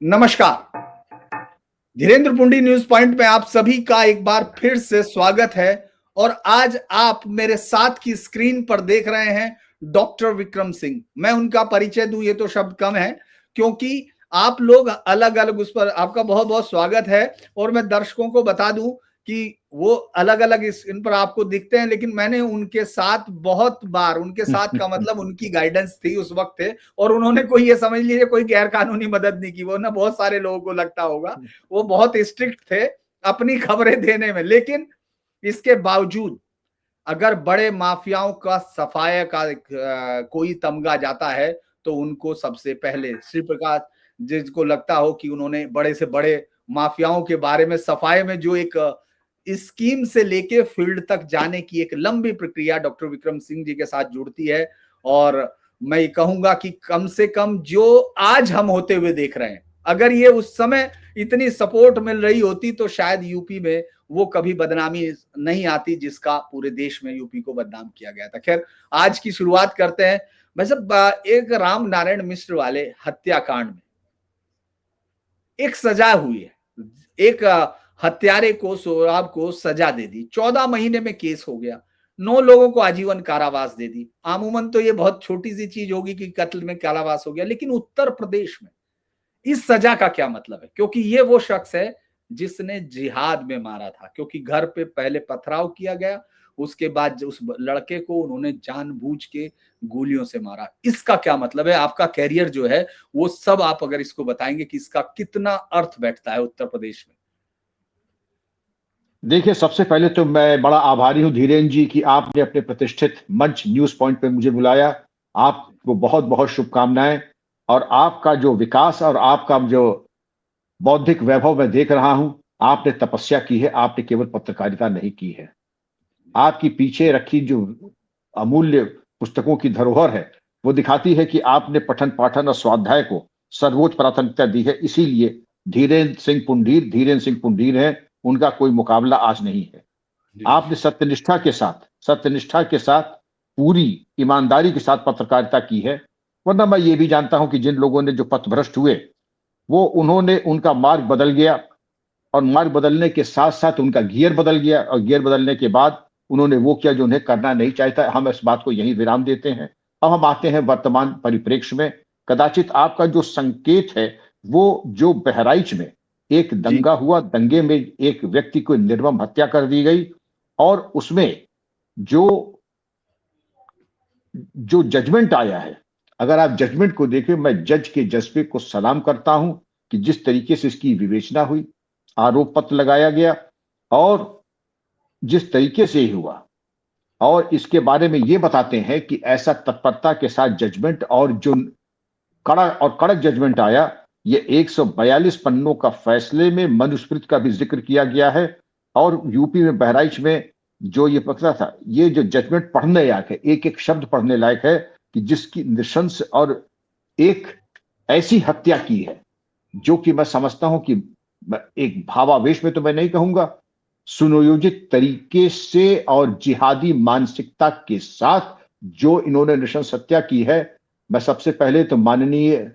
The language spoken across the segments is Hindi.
नमस्कार। धीरेन्द्र पुंडी न्यूज पॉइंट में आप सभी का एक बार फिर से स्वागत है। और आज आप मेरे साथ की स्क्रीन पर देख रहे हैं डॉक्टर विक्रम सिंह। मैं उनका परिचय दूं ये तो शब्द कम है, क्योंकि आप लोग अलग अलग उस पर आपका बहुत बहुत स्वागत है। और मैं दर्शकों को बता दूं कि वो अलग अलग इन पर आपको दिखते हैं, लेकिन मैंने उनके साथ बहुत बार, उनके साथ का मतलब उनकी गाइडेंस थी उस वक्त थे, और उन्होंने कोई ये समझ लीजिए कोई गैर कानूनी मदद नहीं की। वो ना बहुत सारे लोगों को लगता होगा वो बहुत स्ट्रिक्ट थे अपनी खबरें देने में, लेकिन इसके बावजूद अगर बड़े माफियाओं का सफाया का कोई तमगा जाता है तो उनको सबसे पहले श्री प्रकाश, जिसको लगता हो कि उन्होंने बड़े से बड़े माफियाओं के बारे में सफाई में जो एक स्कीम से लेके फील्ड तक जाने की एक लंबी प्रक्रिया डॉक्टर विक्रम सिंह जी के साथ जुड़ती है। और मैं कहूंगा कि कम से कम जो आज हम होते हुए देख रहे हैं, अगर ये उस समय इतनी सपोर्ट मिल रही होती तो शायद यूपी में वो कभी बदनामी नहीं आती जिसका पूरे देश में यूपी को बदनाम किया गया था। खैर, आज की शुरुआत करते हैं। मतलब एक राम नारायण मिश्र वाले हत्याकांड में एक सजा हुई है। एक हत्यारे को, सोराब को सजा दे दी, 14 महीने में केस हो गया, 9 लोगों को आजीवन कारावास दे दी। अमूमन तो ये बहुत छोटी सी चीज होगी कि कत्ल में कारावास हो गया, लेकिन उत्तर प्रदेश में इस सजा का क्या मतलब है? क्योंकि ये वो शख्स है जिसने जिहाद में मारा था, क्योंकि घर पे पहले पथराव किया गया, उसके बाद उस लड़के को उन्होंने जानबूझ के गोलियों से मारा। इसका क्या मतलब है? आपका कैरियर जो है वो सब आप अगर इसको बताएंगे कि इसका कितना अर्थ बैठता है उत्तर प्रदेश में। देखिए, सबसे पहले तो मैं बड़ा आभारी हूं धीरेन्द्र जी कि आपने अपने प्रतिष्ठित मंच न्यूज पॉइंट पे मुझे बुलाया। आपको बहुत बहुत शुभकामनाएं। और आपका जो विकास और आपका जो बौद्धिक वैभव मैं देख रहा हूं, आपने तपस्या की है, आपने केवल पत्रकारिता नहीं की है। आपकी पीछे रखी जो अमूल्य पुस्तकों की धरोहर है वो दिखाती है कि आपने पठन पाठन और स्वाध्याय को सर्वोच्च प्राथमिकता दी है। इसीलिए धीरेन्द्र सिंह पुंडीर है, उनका कोई मुकाबला आज नहीं है। आपने सत्यनिष्ठा के साथ पूरी ईमानदारी के साथ पत्रकारिता की है। वरना मैं ये भी जानता हूं कि जिन लोगों ने जो पथभ्रष्ट हुए वो उनका मार्ग बदल गया, और मार्ग बदलने के साथ साथ उनका गियर बदल गया, और गियर बदलने के बाद उन्होंने वो किया जो उन्हें करना नहीं चाहता। हम इस बात को यहीं विराम देते हैं। अब हम आते हैं वर्तमान परिप्रेक्ष्य में। कदाचित आपका जो संकेत है वो जो बहराइच में एक दंगा हुआ, दंगे में एक व्यक्ति को निर्मम हत्या कर दी गई, और उसमें जो जजमेंट आया है, अगर आप जजमेंट को देखें, मैं जज के जज्बे को सलाम करता हूं कि जिस तरीके से इसकी विवेचना हुई, आरोप पत्र लगाया गया, और जिस तरीके से ही हुआ, और इसके बारे में ये बताते हैं कि ऐसा तत्परता के साथ जजमेंट, और जो कड़क जजमेंट आया, ये 142 पन्नों का फैसले में मनुस्मृति का भी जिक्र किया गया है। और यूपी में बहराइच में जो ये पकड़ा था, ये जो जजमेंट पढ़ने लायक है, एक एक शब्द पढ़ने लायक है कि जिसकी नृशंस और एक ऐसी हत्या की है जो कि मैं समझता हूं कि एक भावावेश में तो मैं नहीं कहूंगा, सुनियोजित तरीके से और जिहादी मानसिकता के साथ जो इन्होंने नृशंस हत्या की है। मैं सबसे पहले तो माननीय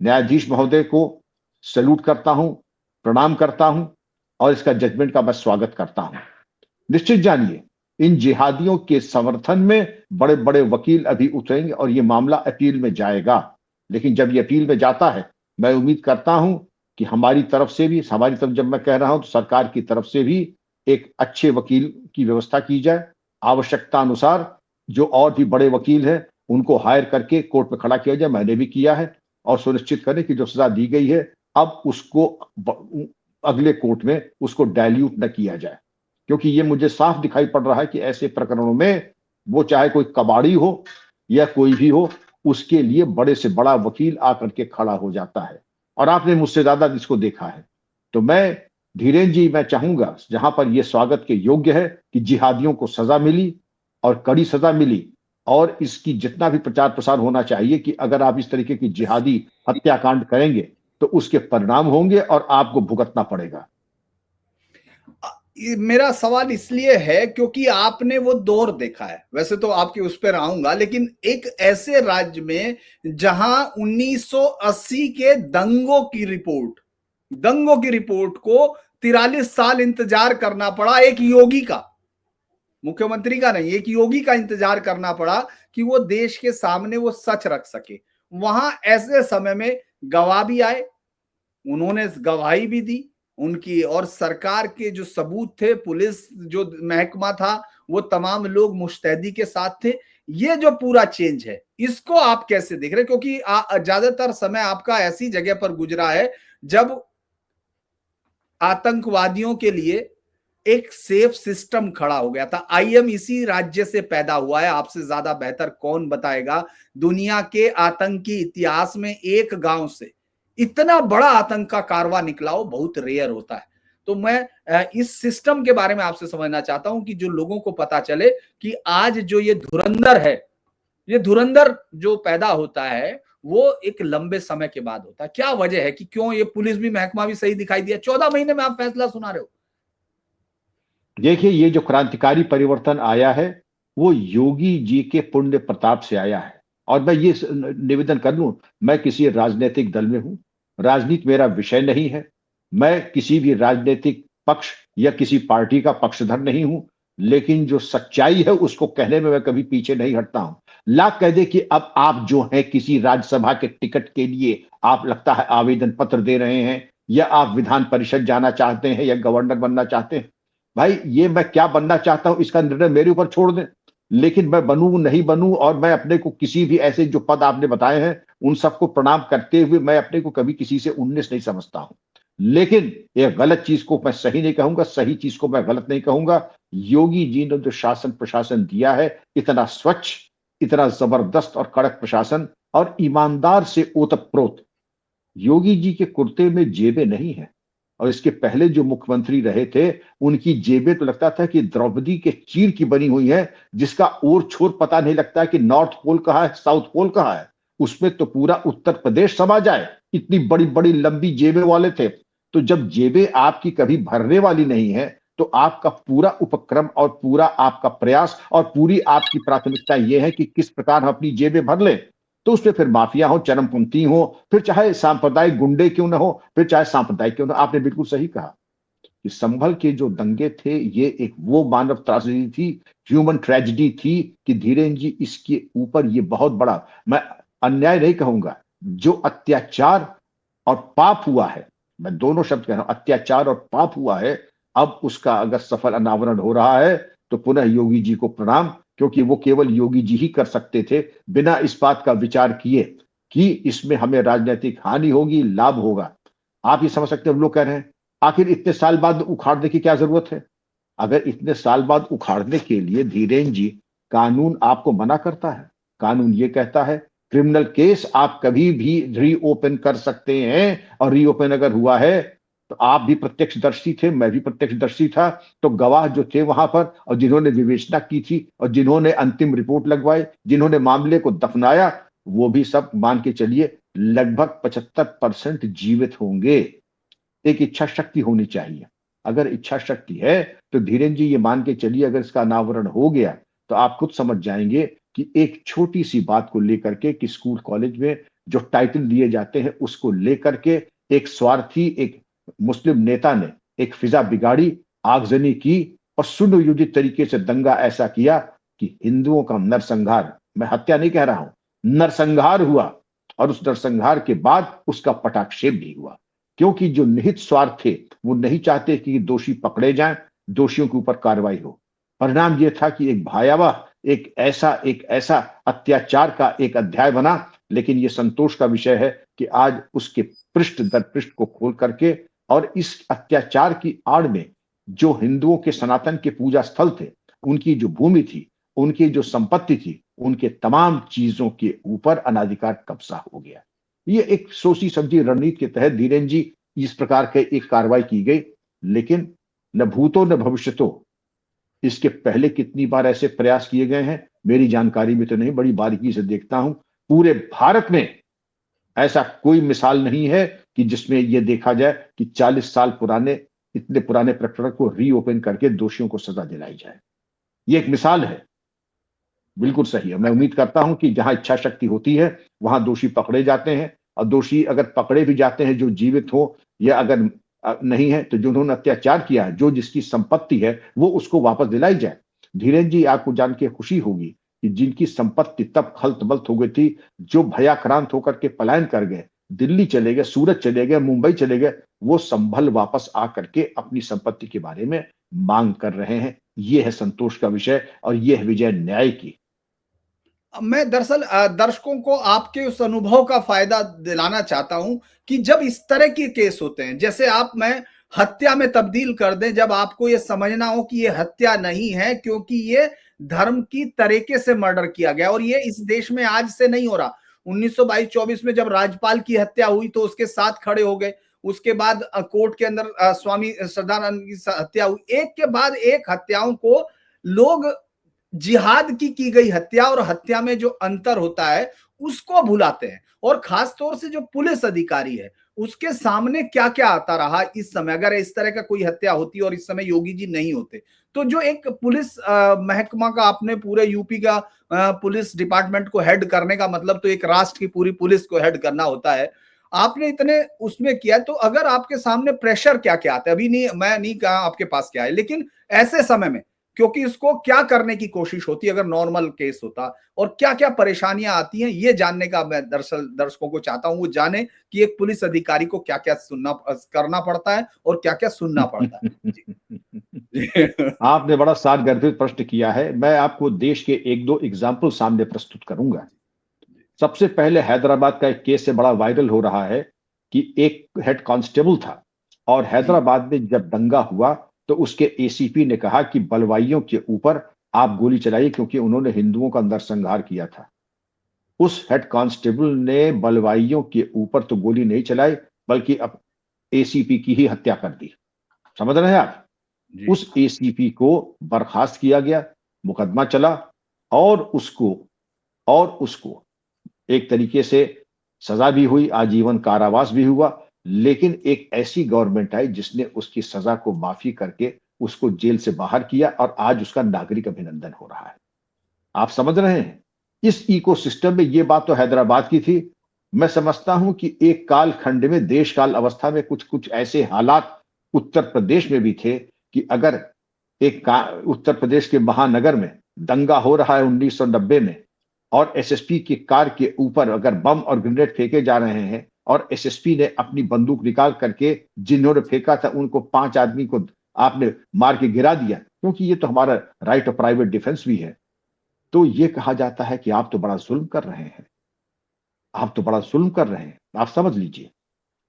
न्यायाधीश महोदय को सैल्यूट करता हूं, प्रणाम करता हूं, और इसका जजमेंट का मैं स्वागत करता हूं। निश्चित जानिए, इन जिहादियों के समर्थन में बड़े बड़े वकील अभी उतरेंगे और ये मामला अपील में जाएगा। लेकिन जब ये अपील में जाता है, मैं उम्मीद करता हूं कि हमारी तरफ जब मैं कह रहा हूं तो सरकार की तरफ से भी एक अच्छे वकील की व्यवस्था की जाए। आवश्यकता अनुसार जो और भी बड़े वकील हैं उनको हायर करके कोर्ट में खड़ा किया जाए। मैंने भी किया है, और सुनिश्चित करें कि जो सजा दी गई है अब उसको अगले कोर्ट में उसको डाइल्यूट न किया जाए। क्योंकि ये मुझे साफ दिखाई पड़ रहा है कि ऐसे प्रकरणों में वो चाहे कोई कबाड़ी हो या कोई भी हो, उसके लिए बड़े से बड़ा वकील आकर के खड़ा हो जाता है। और आपने मुझसे ज्यादा इसको देखा है। तो मैं धीरेन्द्र जी, मैं चाहूंगा जहां पर यह स्वागत के योग्य है कि जिहादियों को सजा मिली और कड़ी सजा मिली, और इसकी जितना भी प्रचार प्रसार होना चाहिए कि अगर आप इस तरीके की जिहादी हत्याकांड करेंगे तो उसके परिणाम होंगे और आपको भुगतना पड़ेगा। मेरा सवाल इसलिए है क्योंकि आपने वो दौर देखा है। वैसे तो आपके उस पर आऊंगा, लेकिन एक ऐसे राज्य में जहां 1980 के दंगों की रिपोर्ट को 43 साल इंतजार करना पड़ा, एक योगी का, मुख्यमंत्री का नहीं, एक योगी का इंतजार करना पड़ा कि वो देश के सामने वो सच रख सके। वहां ऐसे समय में गवाह भी आए, उन्होंने गवाही भी दी उनकी, और सरकार के जो सबूत थे, पुलिस जो महकमा था, वो तमाम लोग मुस्तैदी के साथ थे। ये जो पूरा चेंज है, इसको आप कैसे देख रहे हैं? क्योंकि ज्यादातर समय आपका ऐसी जगह पर गुजरा है जब आतंकवादियों के लिए एक सेफ सिस्टम खड़ा हो गया था। आईएम इसी राज्य से पैदा हुआ है, आपसे ज्यादा बेहतर कौन बताएगा। दुनिया के आतंकी इतिहास में एक गांव से इतना बड़ा आतंक का कारवा निकला हो बहुत रेयर होता है। तो मैं इस सिस्टम के बारे में आपसे समझना चाहता हूं कि जो लोगों को पता चले कि आज जो ये धुरंधर है, ये धुरंधर जो पैदा होता है वो एक लंबे समय के बाद होता है। क्या वजह है कि क्यों ये पुलिस भी महकमा भी सही दिखाई दिया? 14 महीने में आप फैसला सुना रहे हो। देखिए, ये जो क्रांतिकारी परिवर्तन आया है वो योगी जी के पुण्य प्रताप से आया है। और मैं ये निवेदन कर लूं, मैं किसी राजनीतिक दल में हूं, राजनीति मेरा विषय नहीं है, मैं किसी भी राजनीतिक पक्ष या किसी पार्टी का पक्षधर नहीं हूं, लेकिन जो सच्चाई है उसको कहने में मैं कभी पीछे नहीं हटता हूं। लाख कह दे कि अब आप जो है किसी राज्यसभा के टिकट के लिए आप लगता है आवेदन पत्र दे रहे हैं, या आप विधान परिषद जाना चाहते हैं या गवर्नर बनना चाहते हैं। भाई, ये मैं क्या बनना चाहता हूं इसका निर्णय मेरे ऊपर छोड़ दें, लेकिन मैं बनूं नहीं बनूं, और मैं अपने को किसी भी ऐसे जो पद आपने बताए हैं उन सबको प्रणाम करते हुए मैं अपने को कभी किसी से 19 नहीं समझता हूं। लेकिन ये गलत चीज को मैं सही नहीं कहूंगा, सही चीज को मैं गलत नहीं कहूंगा। योगी जी ने जो शासन प्रशासन दिया है, इतना स्वच्छ, इतना जबरदस्त और कड़क प्रशासन, और ईमानदार से ओतप्रोत। योगी जी के कुर्ते में जेबें नहीं है, और इसके पहले जो मुख्यमंत्री रहे थे उनकी जेबें तो लगता था कि द्रौपदी के चीर की बनी हुई है, जिसका ओर छोर पता नहीं लगता कि नॉर्थ पोल कहाँ है, साउथ पोल कहाँ है। उसमें तो पूरा उत्तर प्रदेश समा जाए, इतनी बड़ी बड़ी लंबी जेबें वाले थे। तो जब जेबें आपकी कभी भरने वाली नहीं है, तो आपका पूरा उपक्रम और पूरा आपका प्रयास और पूरी आपकी प्राथमिकता यह है कि किस प्रकार हम अपनी जेबें भर लें। तो उसमें फिर माफिया हो, चरमपंथी हो, फिर चाहे सांप्रदायिक गुंडे क्यों ना हो, फिर चाहे सांप्रदायिक क्यों ना। आपने बिल्कुल सही कहा कि संभल के जो दंगे थे ये एक वो मानव त्रासदी थी, ह्यूमन ट्रेजेडी थी, कि धीरेन्द्र जी इसके ऊपर ये बहुत बड़ा, मैं अन्याय नहीं कहूंगा, जो अत्याचार और पाप हुआ है, मैं दोनों शब्द कह रहा हूं, अत्याचार और पाप हुआ है, अब उसका अगर सफल अनावरण हो रहा है तो पुनः योगी जी को प्रणाम, क्योंकि वो केवल योगी जी ही कर सकते थे, बिना इस बात का विचार किए कि इसमें हमें राजनीतिक हानि होगी, लाभ होगा। आप ये समझ सकते हैं, लोग कह रहे हैं आखिर इतने साल बाद उखाड़ने की क्या जरूरत है। अगर इतने साल बाद उखाड़ने के लिए धीरेन्द्र जी, कानून आपको मना करता है, कानून ये कहता है क्रिमिनल केस आप कभी भी रीओपन कर सकते हैं, और रीओपन अगर हुआ है तो आप भी प्रत्यक्षदर्शी थे, मैं भी प्रत्यक्षदर्शी था, तो गवाह जो थे वहां पर और जिन्होंने विवेचना की थी और जिन्होंने अंतिम रिपोर्ट लगवाई, जिन्होंने मामले को दफनाया, वो भी सब मान के चलिए लगभग 75% जीवित होंगे। एक इच्छा शक्ति होनी चाहिए। अगर इच्छा शक्ति है तो धीरेन्द्र जी ये मान के चलिए, अगर इसका अनावरण हो गया तो आप खुद समझ जाएंगे कि एक छोटी सी बात को लेकर के कि स्कूल कॉलेज में जो टाइटल दिए जाते हैं उसको लेकर के एक स्वार्थी एक मुस्लिम नेता ने एक फिजा बिगाड़ी, आगजनी की और सुनियोजित तरीके से दंगा ऐसा किया कि हिंदुओं का नरसंहार, मैं हत्या नहीं कह रहा हूं, नरसंहार हुआ। और उस नरसंहार के बाद उसका पटाक्षेप भी हुआ, क्योंकि जो निहित स्वार्थ थे वो नहीं चाहते कि दोषी पकड़े जाएं, दोषियों के ऊपर कार्रवाई हो। परिणाम यह था कि एक भयावह एक ऐसा अत्याचार का एक अध्याय बना। लेकिन यह संतोष का विषय है कि आज उसके पृष्ठ दर पृष्ठ को खोल करके और इस अत्याचार की आड़ में जो हिंदुओं के सनातन के पूजा स्थल थे, उनकी जो भूमि थी, उनकी जो संपत्ति थी, उनके तमाम चीजों के ऊपर अनाधिकार कब्जा हो गया। ये एक सोची समझी रणनीति के तहत धीरेन्द्र जी इस प्रकार के एक कार्रवाई की गई। लेकिन न भूतो न भविष्यतो, इसके पहले कितनी बार ऐसे प्रयास किए गए हैं मेरी जानकारी में तो नहीं, बड़ी बारीकी से देखता हूं। पूरे भारत में ऐसा कोई मिसाल नहीं है कि जिसमें यह देखा जाए कि 40 साल पुराने इतने पुराने प्रकरण को रीओपन करके दोषियों को सजा दिलाई जाए। ये एक मिसाल है, बिल्कुल सही है। मैं उम्मीद करता हूं कि जहां इच्छा शक्ति होती है वहां दोषी पकड़े जाते हैं, और दोषी अगर पकड़े भी जाते हैं जो जीवित हो या अगर नहीं है, तो जिन्होंने अत्याचार किया है, जो जिसकी संपत्ति है वो उसको वापस दिलाई जाए। धीरेन्द्र जी, आपको जान के खुशी होगी कि जिनकी संपत्ति तब खल्त बल्त हो गई थी, जो भयाक्रांत होकर के पलायन कर गए, दिल्ली चले गए, सूरत चले गए, मुंबई चले गए, वो संभल वापस आकर के अपनी संपत्ति के बारे में मांग कर रहे हैं। ये है संतोष का विषय और ये है विजय न्याय की। मैं दरअसल दर्शकों को आपके उस अनुभव का फायदा दिलाना चाहता हूं कि जब इस तरह के केस होते हैं, जैसे आप मैं हत्या में तब्दील कर दें, जब आपको यह समझना हो कि यह हत्या नहीं है क्योंकि ये धर्म की तरीके से मर्डर किया गया, और ये इस देश में आज से नहीं हो रहा। 1922-24 में जब राज्यपाल की हत्या हुई तो उसके साथ खड़े हो गए, उसके बाद कोर्ट के अंदर स्वामी श्रद्धानंद की हत्या हुई, एक के बाद एक हत्याओं को लोग जिहाद की गई हत्या और हत्या में जो अंतर होता है उसको भुलाते हैं। और खास तौर से जो पुलिस अधिकारी है उसके सामने क्या क्या आता रहा इस समय, अगर इस तरह का कोई हत्या होती और इस समय योगी जी नहीं होते, तो जो एक पुलिस महकमा का, आपने पूरे यूपी का पुलिस डिपार्टमेंट को हेड करने का मतलब तो एक राष्ट्र की पूरी पुलिस को हेड करना होता है, आपने इतने उसमें किया, तो अगर आपके सामने प्रेशर क्या क्या आता है, अभी नहीं, मैं नहीं कहा आपके पास क्या है, लेकिन ऐसे समय में क्योंकि इसको क्या करने की कोशिश होती है अगर नॉर्मल केस होता, और क्या क्या परेशानियां आती हैं, ये जानने का मैं दरअसल दर्शकों को चाहता हूं, वो जाने कि एक पुलिस अधिकारी को क्या क्या सुनना करना पड़ता है और क्या क्या सुनना पड़ता है। जी। आपने बड़ा सारगर्भित प्रश्न किया है। मैं आपको देश के एक दो एग्जाम्पल सामने प्रस्तुत करूंगा। सबसे पहले हैदराबाद का एक केस से बड़ा वायरल हो रहा है कि एक हेड कांस्टेबल था और हैदराबाद में जब दंगा हुआ तो उसके एसीपी ने कहा कि बलवाइयों के ऊपर आप गोली चलाइए क्योंकि उन्होंने हिंदुओं का नरसंहार किया था। उस हेड कांस्टेबल ने बलवाइयों के ऊपर तो गोली नहीं चलाई बल्कि अब एसीपी की ही हत्या कर दी। समझ रहे हैं आप? उस एसीपी को बर्खास्त किया गया, मुकदमा चला और उसको एक तरीके से सजा भी हुई, आजीवन कारावास भी हुआ। लेकिन एक ऐसी गवर्नमेंट आई जिसने उसकी सजा को माफी करके उसको जेल से बाहर किया और आज उसका नागरिक अभिनंदन हो रहा है। आप समझ रहे हैं? इस इकोसिस्टम में ये बात तो हैदराबाद की थी। मैं समझता हूं कि एक काल खंड में, देश काल अवस्था में कुछ कुछ ऐसे हालात उत्तर प्रदेश में भी थे कि अगर उत्तर प्रदेश के महानगर में दंगा हो रहा है 1990 में और एसएसपी की कार के ऊपर अगर बम और ग्रेनेड फेंके जा रहे हैं और एसएसपी ने अपनी बंदूक निकाल करके जिन्होंने फेंका था उनको 5 आदमी को आपने मार के गिरा दिया, क्योंकि ये तो हमारा राइट ऑफ प्राइवेट डिफेंस भी है, तो ये कहा जाता है कि आप तो बड़ा जुल्म कर रहे हैं, आप तो बड़ा जुल्म कर रहे हैं। आप समझ लीजिए,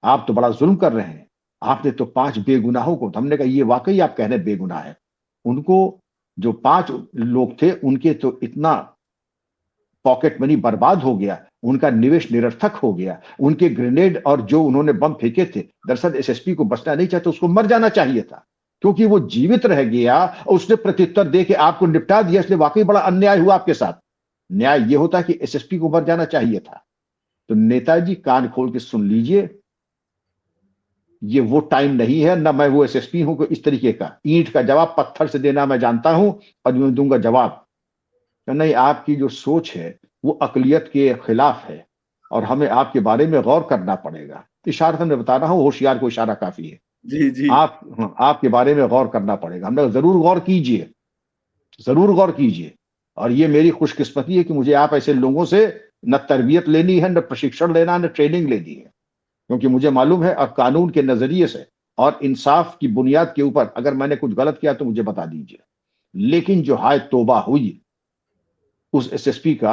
आप तो बड़ा जुल्म कर रहे हैं, आपने तो 5 बेगुनाहों को, हमने कहा ये वाकई आप कह रहे हैं बेगुनाह है। उनको जो 5 लोग थे उनके तो इतना पॉकेट मनी बर्बाद हो गया, उनका निवेश निरर्थक हो गया, उनके ग्रेनेड और जो उन्होंने बम फेंके थे, दरअसल एसएसपी को बचना नहीं चाहता, उसको मर जाना चाहिए था, क्योंकि वो जीवित रह गया और उसने प्रत्युत्तर दे के आपको निपटा दिया, इसलिए वाकई बड़ा अन्याय हुआ आपके साथ। न्याय ये होता कि एसएसपी को मर जाना चाहिए था। तो नेताजी कान खोल के सुन लीजिए, ये वो टाइम नहीं है, ना मैं वो एसएसपी हूं कि इस तरीके का ईंट का जवाब पत्थर से देना मैं जानता हूं और मैं दूंगा जवाब। नहीं, आपकी जो सोच है वो अकलियत के खिलाफ है और हमें आपके बारे में गौर करना पड़ेगा। इशारा मैं बता रहा हूं, होशियार को इशारा काफी है। जी जी। आपके बारे में गौर करना पड़ेगा। हमने जरूर गौर कीजिए, जरूर गौर कीजिए। और ये मेरी खुशकिस्मती है कि मुझे आप ऐसे लोगों से न तरबियत लेनी है, न प्रशिक्षण लेना, न ट्रेनिंग लेनी है, क्योंकि मुझे मालूम है और कानून के नजरिए से और इंसाफ की बुनियाद के ऊपर अगर मैंने कुछ गलत किया तो मुझे बता दीजिए। लेकिन जो हाय तौबा हुई, उस एसएसपी का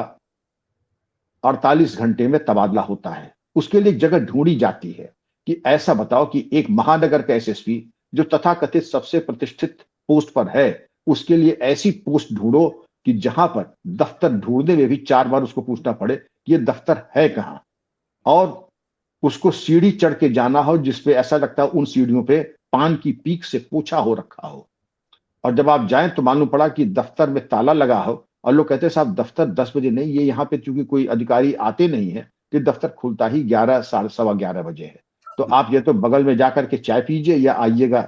48 घंटे में तबादला होता है। उसके लिए जगह ढूंढी जाती है कि ऐसा बताओ कि एक महानगर का एसएसपी जो तथाकथित सबसे प्रतिष्ठित पोस्ट पर है, उसके लिए ऐसी पोस्ट ढूंढो कि जहां पर दफ्तर ढूंढने में भी 4 बार उसको पूछना पड़े कि ये दफ्तर है कहां, और उसको सीढ़ी चढ़ के जाना हो जिसपे ऐसा लगता है उन सीढ़ियों पे पान की पीक से पोछा हो रखा हो, और जब आप जाएं तो मालूम पड़ा कि दफ्तर में ताला लगा हो और लोग कहते हैं साहब दफ्तर 10 बजे नहीं, ये यहाँ पे चूंकि कोई अधिकारी आते नहीं है कि दफ्तर खुलता ही 11, 11:15 बजे है, तो आप ये तो बगल में जाकर के चाय पीजिए या आइएगा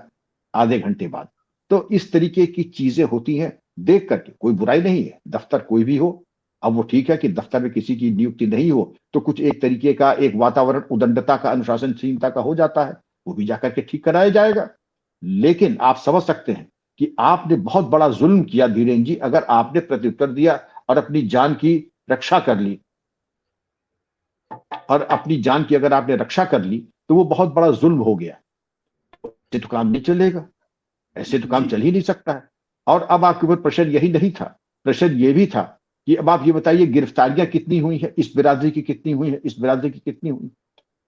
आधे घंटे बाद। तो इस तरीके की चीजें होती हैं, देख करके कोई बुराई नहीं है, दफ्तर कोई भी हो। अब वो ठीक है कि दफ्तर में किसी की नियुक्ति नहीं हो तो कुछ एक तरीके का एक वातावरण उदंडता का, अनुशासनहीनता का हो जाता है, वो भी जाकर के ठीक कराया जाएगा। लेकिन आप समझ सकते हैं कि आपने बहुत बड़ा जुल्म किया धीरेन्द्र जी, अगर आपने प्रत्युत्तर दिया और अपनी जान की रक्षा कर ली, और अपनी जान की अगर आपने रक्षा कर ली तो वो बहुत बड़ा जुल्म हो गया। ऐसे तो काम नहीं चलेगा, ऐसे तो काम जी। चल ही नहीं सकता है। और अब आपके ऊपर प्रश्न यही नहीं था, प्रश्न ये भी था कि अब आप ये बताइए गिरफ्तारियां कितनी हुई है, इस बिरादरी की कितनी हुई है, इस बिरादरी की कितनी हुई।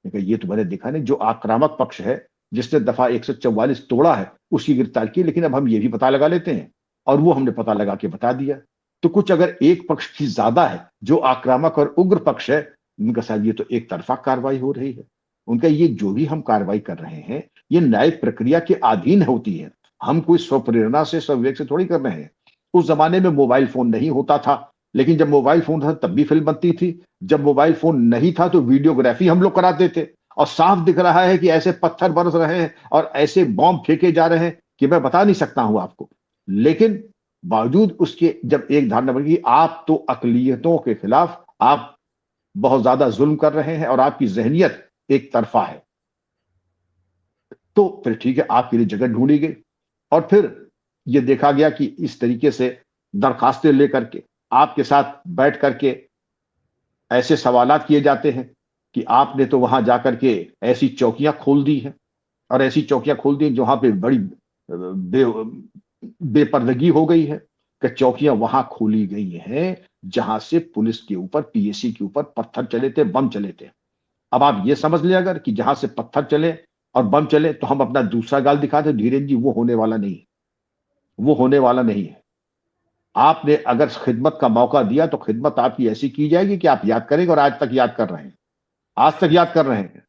लेकिन ये तो मैंने देखा नहीं, जो आक्रामक पक्ष है जिसने दफा 144 तोड़ा है उसकी गिरफ्तार की। लेकिन अब हम ये भी पता लगा लेते हैं, और वो हमने पता लगा के बता दिया। तो कुछ अगर एक पक्ष की ज्यादा है, जो आक्रामक और उग्र पक्ष है, उनका शायद ये तो एक तरफा कार्रवाई हो रही है। उनका ये जो भी हम कार्रवाई कर रहे हैं ये न्यायिक प्रक्रिया के अधीन होती है। हम कोई स्वप्रेरणा से, स्वविवेक से थोड़ी कर रहे हैं। उस जमाने में मोबाइल फोन नहीं होता था, लेकिन जब मोबाइल फोन था तब भी फिल्म बनती थी। जब मोबाइल फोन नहीं था तो वीडियोग्राफी हम लोग कराते थे। और साफ दिख रहा है कि ऐसे पत्थर बरस रहे हैं और ऐसे बॉम्ब फेंके जा रहे हैं कि मैं बता नहीं सकता हूं आपको। लेकिन बावजूद उसके जब एक धारणा बनी कि आप तो अकलियतों के खिलाफ आप बहुत ज्यादा जुल्म कर रहे हैं और आपकी जहनियत एक तरफा है, तो फिर ठीक है, आपके लिए जगह ढूंढी गई। और फिर यह देखा गया कि इस तरीके से दरखास्तें लेकर के आपके साथ बैठ करके ऐसे सवालात किए जाते हैं कि आपने तो वहां जाकर के ऐसी चौकियां खोल दी हैं, और ऐसी चौकियां खोल दी जहां पे बड़ी बे, बेपर्दगी हो गई है कि चौकियां वहां खोली गई हैं जहां से पुलिस के ऊपर, पीएसी के ऊपर पत्थर चले थे, बम चले थे। अब आप ये समझ लें अगर कि जहां से पत्थर चले और बम चले तो हम अपना दूसरा गाल दिखाते, धीरेन्द्र जी वो होने वाला नहीं है, वो होने वाला नहीं है। आपने अगर खिदमत का मौका दिया तो खिदमत आपकी ऐसी की जाएगी कि आप याद करेंगे, और आज तक याद कर रहे हैं, आज तक याद कर रहे हैं।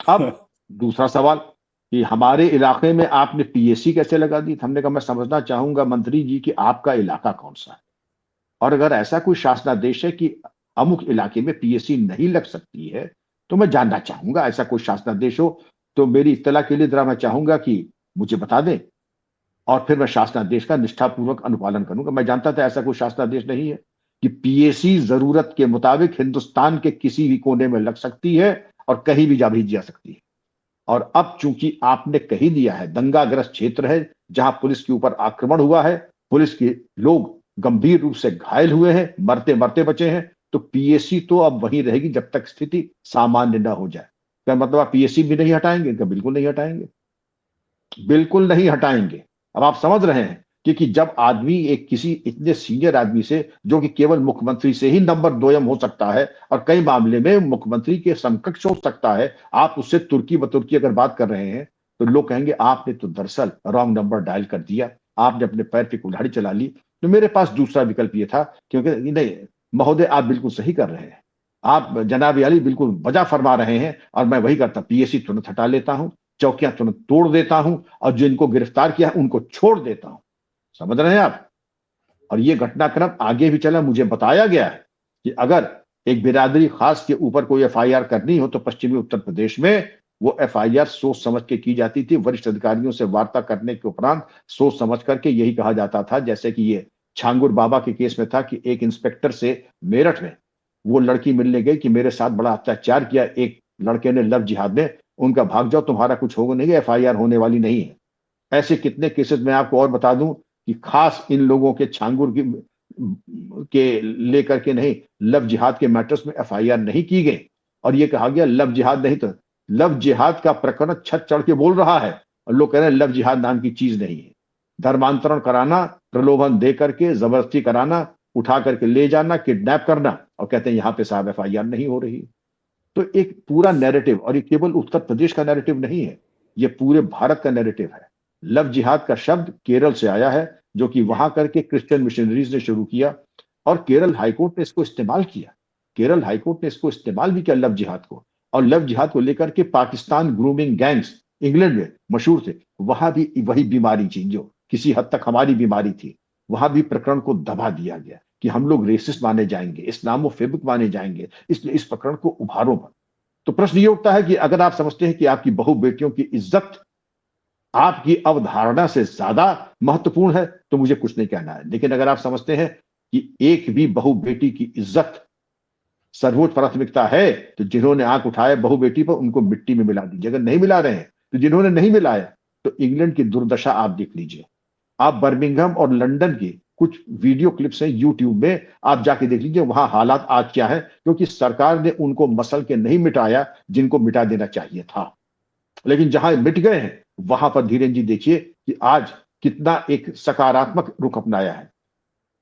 अब दूसरा सवाल कि हमारे इलाके में आपने पीएसी कैसे लगा दी। हमने कहा मैं समझना चाहूंगा मंत्री जी कि आपका इलाका कौन सा है, और अगर ऐसा कोई शासनादेश है कि अमुक इलाके में पीएसी नहीं लग सकती है तो मैं जानना चाहूंगा। ऐसा कोई शासनादेश हो तो मेरी इत्तला के लिए जरा मैं चाहूंगा कि मुझे बता दें, और फिर मैं शासनादेश का निष्ठापूर्वक अनुपालन करूंगा। मैं जानता था ऐसा कोई शासनादेश नहीं है कि पीएसी जरूरत के मुताबिक हिंदुस्तान के किसी भी कोने में लग सकती है और कहीं भी जा भेजी जा सकती है। और अब चूंकि आपने कही दिया है दंगाग्रस्त क्षेत्र है जहां पुलिस के ऊपर आक्रमण हुआ है, पुलिस के लोग गंभीर रूप से घायल हुए हैं, मरते मरते बचे हैं, तो पीएसी तो अब वहीं रहेगी जब तक स्थिति सामान्य न हो जाए। क्या मतलब आप पीएसी भी नहीं हटाएंगे? क्या बिल्कुल नहीं हटाएंगे, बिल्कुल नहीं हटाएंगे। अब आप समझ रहे हैं क्योंकि जब आदमी एक किसी इतने सीनियर आदमी से, जो कि केवल मुख्यमंत्री से ही नंबर दोयम हो सकता है और कई मामले में मुख्यमंत्री के समकक्ष हो सकता है, आप उससे तुर्की बतुर्की अगर बात कर रहे हैं तो लोग कहेंगे आपने तो दरअसल रॉन्ग नंबर डायल कर दिया, आपने अपने पैर पे कुल्हाड़ी चला ली। तो मेरे पास दूसरा विकल्प ये था, क्योंकि नहीं महोदय आप बिल्कुल सही कर रहे हैं, आप जनाब अली बिल्कुल वजह फरमा रहे हैं, और मैं वही करता, पीएसी तुरंत हटा लेता हूं, चौकियां तुरंत तोड़ देता हूं, और जिनको गिरफ्तार किया है उनको छोड़ देता हूं। समझ रहे हैं आप? और ये घटनाक्रम आगे भी चला। मुझे बताया गया है कि अगर एक बिरादरी खास के ऊपर कोई एफआईआर करनी हो तो पश्चिमी उत्तर प्रदेश में वो एफआईआर सोच समझ के की जाती थी। वरिष्ठ अधिकारियों से वार्ता करने के उपरांत सोच समझ करके यही कहा जाता था, जैसे कि ये छांगुर बाबा के केस में था कि एक इंस्पेक्टर से मेरठ में वो लड़की मिलने गई कि मेरे साथ बड़ा अत्याचार किया एक लड़के ने लव जिहाद में, उनका भाग जाओ, तुम्हारा कुछ होगा नहीं, एफआईआर होने वाली नहीं है। ऐसे कितने केसेस मैं आपको और बता दूं कि खास इन लोगों के छांगुर के लेकर के नहीं, लव जिहाद के मैटर्स में एफआईआर नहीं की गई, और ये कहा गया लव जिहाद नहीं, तो लव जिहाद का प्रकरण छत चढ़ के बोल रहा है और लोग कह रहे हैं लव जिहाद नाम की चीज नहीं है। धर्मांतरण कराना, प्रलोभन दे करके जबरदस्ती कराना, उठा करके ले जाना, किडनैप करना, और कहते हैं यहां पे साहब एफआईआर नहीं हो रही। तो एक पूरा नैरेटिव, और ये केवल उत्तर प्रदेश का नैरेटिव नहीं है, ये पूरे भारत का नैरेटिव है। लव जिहाद का शब्द केरल से आया है, जो कि वहां करके क्रिश्चियन मिशनरीज ने शुरू किया, और केरल हाईकोर्ट ने इसको इस्तेमाल किया। केरल हाईकोर्ट ने इसको इस्तेमाल भी किया लव जिहाद को, और लव जिहाद को लेकर के पाकिस्तान ग्रूमिंग गैंग्स इंग्लैंड में मशहूर थे, वहां भी वही बीमारी थी जो किसी हद तक हमारी बीमारी थी। वहां भी प्रकरण को दबा दिया गया कि हम लोग रेसिस्ट माने जाएंगे, इस्लामोफोबिक माने जाएंगे, इसलिए इस प्रकरण को उभारो मत। तो प्रश्न ये उठता है कि अगर आप समझते हैं कि आपकी बहु बेटियों की इज्जत आपकी अवधारणा से ज्यादा महत्वपूर्ण है तो मुझे कुछ नहीं कहना है। लेकिन अगर आप समझते हैं कि एक भी बहू बेटी की इज्जत सर्वोच्च प्राथमिकता है, तो जिन्होंने आंख उठाया बहू बेटी पर उनको मिट्टी में मिला दीजिए। अगर नहीं मिला रहे हैं तो जिन्होंने नहीं मिलाया, तो इंग्लैंड की दुर्दशा आप देख लीजिए। आप बर्मिंघम और लंदन की कुछ वीडियो क्लिप्स हैं यूट्यूब में, आप जाके देख लीजिए वहां हालात आज क्या है, क्योंकि सरकार ने उनको मसल के नहीं मिटाया जिनको मिटा देना चाहिए था। लेकिन जहां मिट गए हैं वहां पर धीरेन्द्र जी देखिए कि आज कितना एक सकारात्मक रुख अपनाया है।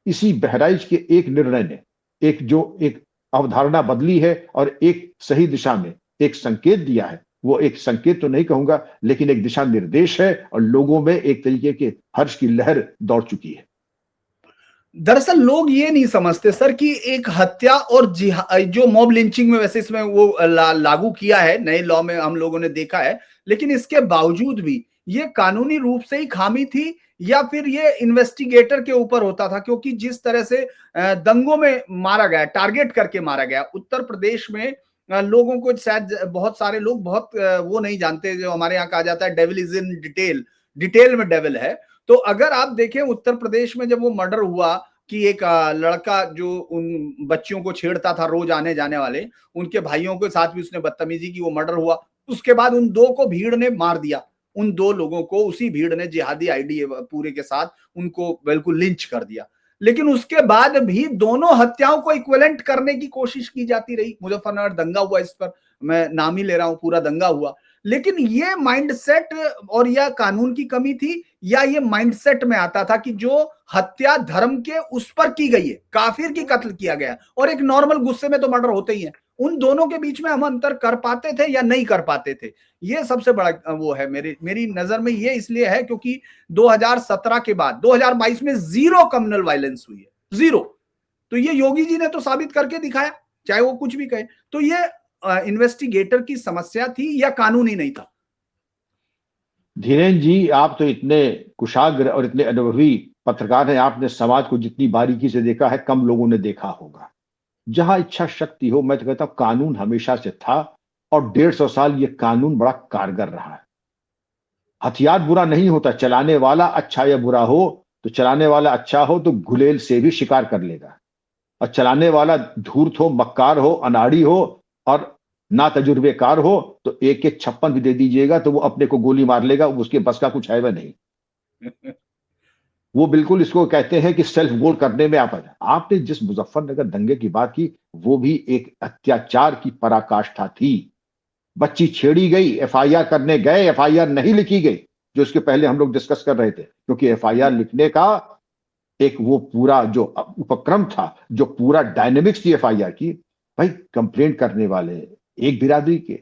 इसी बहराइच के एक निर्णय ने एक अवधारणा बदली है और एक सही दिशा में एक संकेत दिया है। वो एक संकेत तो नहीं कहूंगा, लेकिन एक दिशा निर्देश है और लोगों में एक तरीके के हर्ष की लहर दौड़ चुकी है। दरअसल लोग ये नहीं समझते सर कि एक हत्या और जो मॉब लिंचिंग में वैसे इसमें वो लागू किया है, नए लॉ में हम लोगों ने देखा है, लेकिन इसके बावजूद भी ये कानूनी रूप से ही खामी थी या फिर ये इन्वेस्टिगेटर के ऊपर होता था? क्योंकि जिस तरह से दंगों में मारा गया, टारगेट करके मारा गया उत्तर प्रदेश में, लोगों को शायद बहुत सारे लोग बहुत वो नहीं जानते, जो हमारे यहाँ कहा जाता है devil is in detail, detail में डेविल है। तो अगर आप देखें उत्तर प्रदेश में जब वो मर्डर हुआ कि एक लड़का जो उन बच्चियों को छेड़ता था, रोज आने जाने वाले, उनके भाइयों के साथ भी उसने बदतमीजी की, वो मर्डर हुआ। उसके बाद उन दो को भीड़ ने मार दिया, उन दो लोगों को उसी भीड़ ने जिहादी आईडी पूरे के साथ उनको बिल्कुल लिंच कर दिया। लेकिन उसके बाद भी दोनों हत्याओं को इक्विवेलेंट करने की कोशिश की जाती रही। मुजफ्फरनगर दंगा हुआ, इस पर मैं नाम ही ले रहा हूं, पूरा दंगा हुआ। लेकिन ये माइंडसेट और यह कानून की कमी थी या ये माइंडसेट में आता था कि जो हत्या धर्म के उस पर की गई है, काफिर की कत्ल किया गया, और एक नॉर्मल गुस्से में तो मर्डर होते ही है, उन दोनों के बीच में हम अंतर कर पाते थे या नहीं कर पाते थे? ये सबसे बड़ा वो है मेरी नजर में। ये इसलिए है क्योंकि 2017 के बाद 2022 में जीरो कम्युनल वायलेंस हुई है, जीरो। तो ये योगी जी ने तो साबित करके दिखाया, चाहे वो कुछ भी कहे। तो ये इन्वेस्टिगेटर की समस्या थी या कानून ही नहीं था? धीरेन्द्र जी, आप तो इतने कुशाग्र और इतने अनुभवी पत्रकार हैं, आपने समाज को जितनी बारीकी से देखा है कम लोगों ने देखा होगा। जहां इच्छा शक्ति हो, मैं तो कहता हूं कानून हमेशा से था और 150 साल ये कानून बड़ा कारगर रहा है। हथियार बुरा नहीं होता, चलाने वाला अच्छा या बुरा हो, तो चलाने वाला अच्छा हो तो गुलेल से भी शिकार कर लेगा, और चलाने वाला धूर्त हो, मक्कार हो, अनाड़ी हो और ना तजुर्बेकार हो तो एक एक 56 भी दे दीजिएगा तो वो अपने को गोली मार लेगा, उसके बस का कुछ है वह नहीं। वो बिल्कुल इसको कहते हैं कि सेल्फ गोल करने में आप आपने जिस मुजफ्फरनगर दंगे की बात की, वो भी एक अत्याचार की पराकाष्ठा थी। बच्ची छेड़ी गई, एफआईआर करने गए, एफआईआर नहीं लिखी गई, जो इसके पहले हम लोग डिस्कस कर रहे थे, क्योंकि एफआईआर लिखने का एक वो पूरा जो उपक्रम था, जो पूरा डायनेमिक्स थी एफआईआर की। भाई कंप्लेंट करने वाले एक बिरादरी के,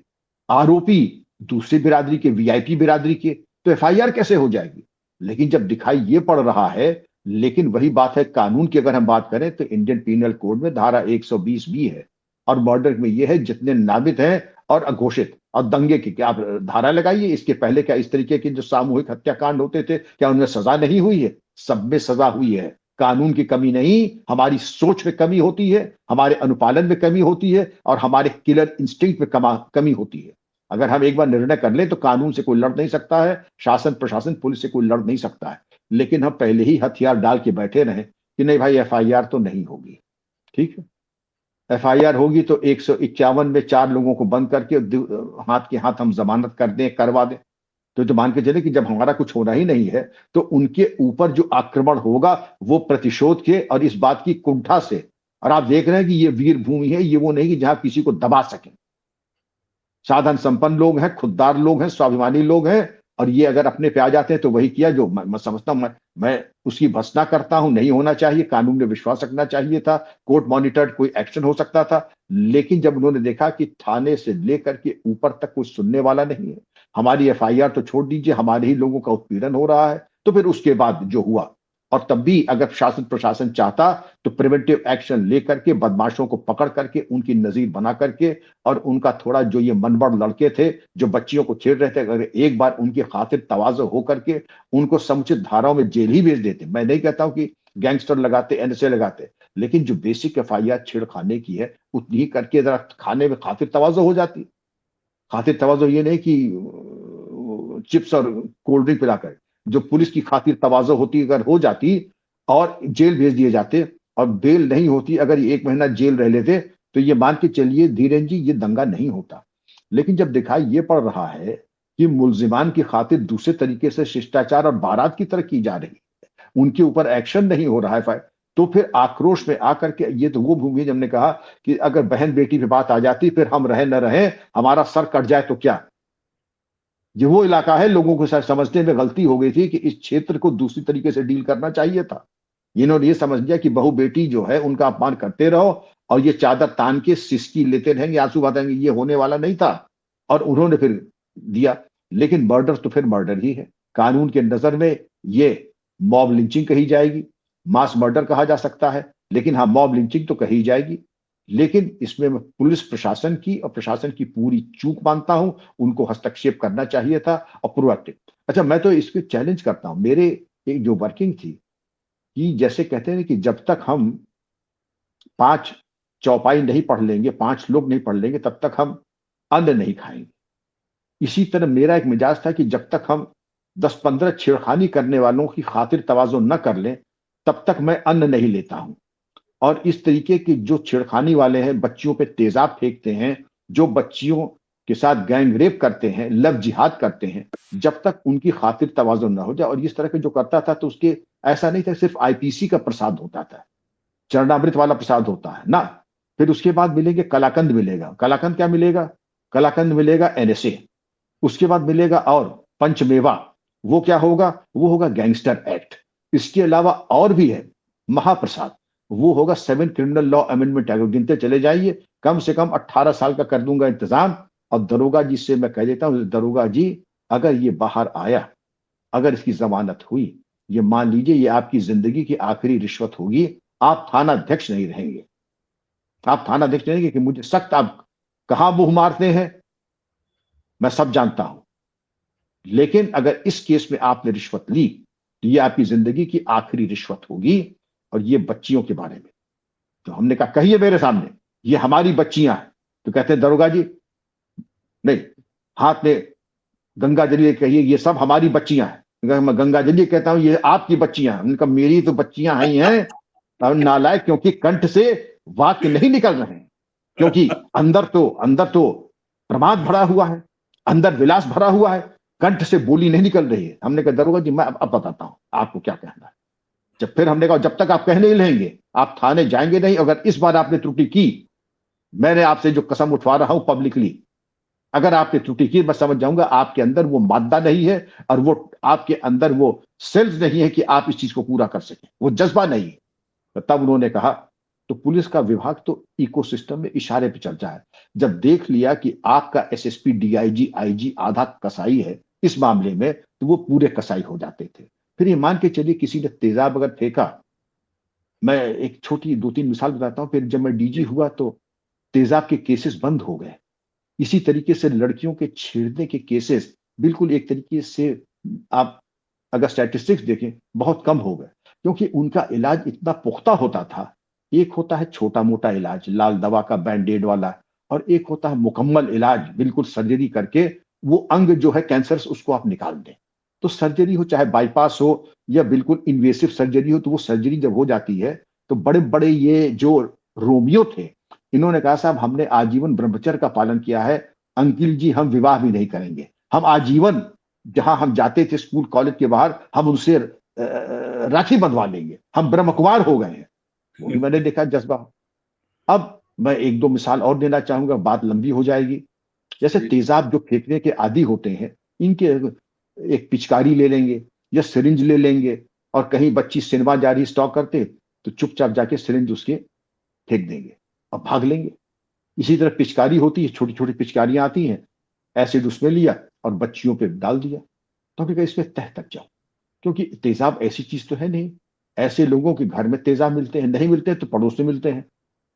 आरोपी दूसरी बिरादरी के, वीआईपी बिरादरी के, तो एफआईआर कैसे हो जाएगी? लेकिन जब दिखाई ये पड़ रहा है, लेकिन वही बात है कानून की अगर हम बात करें तो इंडियन पीनल कोड में धारा 120 भी है, और मर्डर में ये है जितने नामित हैं और अघोषित, और दंगे की क्या आप धारा लगाइए। इसके पहले क्या इस तरीके के जो सामूहिक हत्याकांड होते थे, क्या उनमें सजा नहीं हुई है? सब में सजा हुई है। कानून की कमी नहीं, हमारी सोच में कमी होती है, हमारे अनुपालन में कमी होती है और हमारे किलर इंस्टिंक्ट में कमी होती है। अगर हम एक बार निर्णय कर लें तो कानून से कोई लड़ नहीं सकता है, शासन प्रशासन पुलिस से कोई लड़ नहीं सकता है। लेकिन हम पहले ही हथियार डाल के बैठे रहे कि नहीं भाई एफआईआर तो नहीं होगी, ठीक है, एफआईआर होगी तो 151 में 4 लोगों को बंद करके हाथ के हाथ हम जमानत कर दें, करवा दें। तो मान के चले कि जब हमारा कुछ होना ही नहीं है तो उनके ऊपर जो आक्रमण होगा वो प्रतिशोध के और इस बात की कुंठा से। और आप देख रहे हैं कि ये वीर भूमि है, ये वो नहीं कि जहां किसी को दबा सके। साधन संपन्न लोग हैं, खुददार लोग हैं, स्वाभिमानी लोग हैं, और ये अगर अपने पे आ जाते हैं तो वही किया जो मैं समझता हूं, मैं उसकी भर्त्सना करता हूं। नहीं होना चाहिए, कानून में विश्वास रखना चाहिए था, कोर्ट मॉनिटर्ड कोई एक्शन हो सकता था। लेकिन जब उन्होंने देखा कि थाने से लेकर के ऊपर तक कोई सुनने वाला नहीं है, हमारी एफआईआर तो छोड़ दीजिए, हमारे ही लोगों का उत्पीड़न हो रहा है, तो फिर उसके बाद जो हुआ, और तब भी अगर शासन प्रशासन चाहता तो प्रिवेंटिव एक्शन लेकर के बदमाशों को पकड़ करके उनकी नजीर बना करके, और उनका थोड़ा जो ये मनबड़ लड़के थे जो बच्चियों को छेड़ रहे थे, अगर एक बार उनकी खातिर तवाज़ो होकर के उनको समुचित धाराओं में जेल ही भेज देते। मैं नहीं कहता हूं कि गैंगस्टर लगाते, एनएसए लगाते, लेकिन जो बेसिक एफआईआर छेड़खाने की है उतनी ही करके जरा खाने में खातिर तवाज़ो हो जाती। खातिर तवाज़ो ये नहीं कि चिप्स और कोल्ड ड्रिंक पिलाकर, जो पुलिस की खातिर तवाज़ो होती अगर हो जाती और जेल भेज दिए जाते और बेल नहीं होती, अगर ये 1 महीना जेल रह लेते तो ये मान के चलिए धीरेन जी ये दंगा नहीं होता। लेकिन जब दिखाई ये पड़ रहा है कि मुल्जिमान की खातिर दूसरे तरीके से शिष्टाचार और बारात की तरह की जा रही है, उनके ऊपर एक्शन नहीं हो रहा है, तो फिर आक्रोश में आकर के ये तो वो भूमि हमने कहा कि अगर बहन बेटी पे बात आ जाती फिर हम रहे न रहे, हमारा सर कट जाए तो क्या। ये वो इलाका है, लोगों को शायद समझने में गलती हो गई थी कि इस क्षेत्र को दूसरी तरीके से डील करना चाहिए था। इन्होंने ये समझ लिया कि बहू बेटी जो है उनका अपमान करते रहो और ये चादर तान के सिसकी लेते रहेंगे, आंसू बहाएंगे, ये होने वाला नहीं था। और उन्होंने फिर दिया। लेकिन मर्डर तो फिर मर्डर ही है। कानून के नजर में ये मॉब लिंचिंग कही जाएगी, मास मर्डर कहा जा सकता है, लेकिन हाँ मॉब लिंचिंग तो कही जाएगी। लेकिन इसमें मैं पुलिस प्रशासन की और प्रशासन की पूरी चूक मानता हूं, उनको हस्तक्षेप करना चाहिए था और प्रोएक्टिव। अच्छा, मैं तो इसको चैलेंज करता हूं, मेरे एक जो वर्किंग थी कि जैसे कहते हैं कि जब तक हम 5 चौपाई नहीं पढ़ लेंगे, 5 लोग नहीं पढ़ लेंगे, तब तक हम अन्न नहीं खाएंगे। इसी तरह मेरा एक मिजाज था कि जब तक हम 10-15 छेड़खानी करने वालों की खातिर तवाज़ो न कर लें, तब तक मैं अन्न नहीं लेता हूं। और इस तरीके के जो छेड़खानी वाले हैं, बच्चियों पे तेजाब फेंकते हैं, जो बच्चियों के साथ गैंग रेप करते हैं, लव जिहाद करते हैं, जब तक उनकी खातिर तवाज़ो न हो जाए, और इस तरह के जो करता था तो उसके ऐसा नहीं था सिर्फ आईपीसी का प्रसाद होता था, चरणामृत वाला प्रसाद होता है ना। फिर उसके बाद मिलेंगे कलाकंद मिलेगा। कलाकंद क्या मिलेगा? कलाकंद मिलेगा एनएसए। उसके बाद मिलेगा और पंचमेवा। वो क्या होगा? वो होगा गैंगस्टर एक्ट। इसके अलावा और भी है महाप्रसाद, वो होगा 7 क्रिमिनल लॉ अमेंडमेंट एक्ट। गिनते चले जाइए, कम से कम 18 साल का कर दूंगा इंतजाम। और दरोगा जी से मैं कह देता हूं, दरोगा जी अगर ये बाहर आया, अगर इसकी जमानत हुई, ये मान लीजिए ये आपकी जिंदगी की आखिरी रिश्वत होगी। आप थाना अध्यक्ष नहीं रहेंगे। आप थाना अध्यक्ष नहीं रहेंगे कि मुझे सख्त आप कहां मुंह मारते हैं, मैं सब जानता हूं। लेकिन अगर इस केस में आपने रिश्वत ली तो ये आपकी जिंदगी की आखिरी रिश्वत होगी। और ये बच्चियों के बारे में तो हमने कहा कहिए मेरे सामने, ये हमारी बच्चियां हैं। तो कहते हैं दरोगा जी नहीं, हाथ में गंगा जलीय कहिए, ये सब हमारी बच्चियां हैं। मैं गंगा जलीय कहता हूं, ये आपकी बच्चियां हैं। उनका मेरी तो बच्चियां ही हैं। और नालायक, क्योंकि कंठ से वाक्य नहीं निकल रहे हैं, क्योंकि अंदर तो प्रमाद भरा हुआ है, अंदर विलास भरा हुआ है, कंठ से बोली नहीं निकल रही है। हमने कहा दरोगा जी मैं अब बताता हूं आपको क्या कहना है। जब फिर हमने कहा जब तक आप कहने ही लेंगे आप थाने जाएंगे नहीं। अगर इस बार आपने त्रुटि की, मैंने आपसे जो कसम उठवा रहा हूं पब्लिकली, अगर आपने त्रुटि की मैं समझ जाऊंगा आपके अंदर वो मादा नहीं है और वो आपके अंदर वो सेल्स नहीं है कि आप इस चीज को पूरा कर सकें, वो जज्बा नहीं है। तो तब उन्होंने कहा, तो पुलिस का विभाग तो इकोसिस्टम में इशारे पे चलता है। जब देख लिया कि आपका एसएसपी, डीआईजी, आईजी आधा कसाई है इस मामले में, तो वो पूरे कसाई हो जाते थे। फिर ये मान के चलिए किसी ने तेजाब अगर फेंका, मैं एक छोटी 2-3 मिसाल बताता हूं। फिर जब मैं डीजी हुआ तो तेजाब के केसेस बंद हो गए। इसी तरीके से लड़कियों के छेड़ने के केसेस बिल्कुल एक तरीके से आप अगर स्टैटिस्टिक्स देखें बहुत कम हो गए, क्योंकि उनका इलाज इतना पुख्ता होता था। एक होता है छोटा मोटा इलाज, लाल दवा का बैंडेड वाला, और एक होता है मुकम्मल इलाज, बिल्कुल सर्जरी करके वो अंग जो है कैंसर उसको आप निकाल दें। तो सर्जरी हो, चाहे बाईपास हो या बिल्कुल इन्वेसिव सर्जरी हो, तो वो सर्जरी जब हो जाती है तो बड़े बड़े ये जो रोमियो थे, इन्होंने कहा साहब हमने आजीवन ब्रह्मचर्य का पालन किया है, अंकिल जी हम विवाह भी नहीं करेंगे। हम आजीवन जहां हम जाते थे स्कूल कॉलेज के बाहर, हम उनसे राखी बंधवा लेंगे, हम ब्रह्म कुमार हो गए हैं। वही मैंने देखा जज्बा। अब मैं 1-2 मिसाल और देना चाहूंगा, बात लंबी हो जाएगी। जैसे तेजाब जो फेंकने के आदी होते हैं, इनके एक पिचकारी ले लेंगे या सिरिंज ले लेंगे, और कहीं बच्ची सिनेमा जा रही स्टॉक करते तो चुपचाप जाके सिरिंज उसके फेंक देंगे और भाग लेंगे। इसी तरह पिचकारी होती है, छोटी छोटी पिचकारियां आती हैं, एसिड उसमें लिया और बच्चियों पे डाल दिया। तो हमने कहा इसमें तह तक जाओ, क्योंकि तेजाब ऐसी चीज तो है नहीं। ऐसे लोगों के घर में तेजाब मिलते हैं, नहीं मिलते हैं तो पड़ोस में मिलते हैं।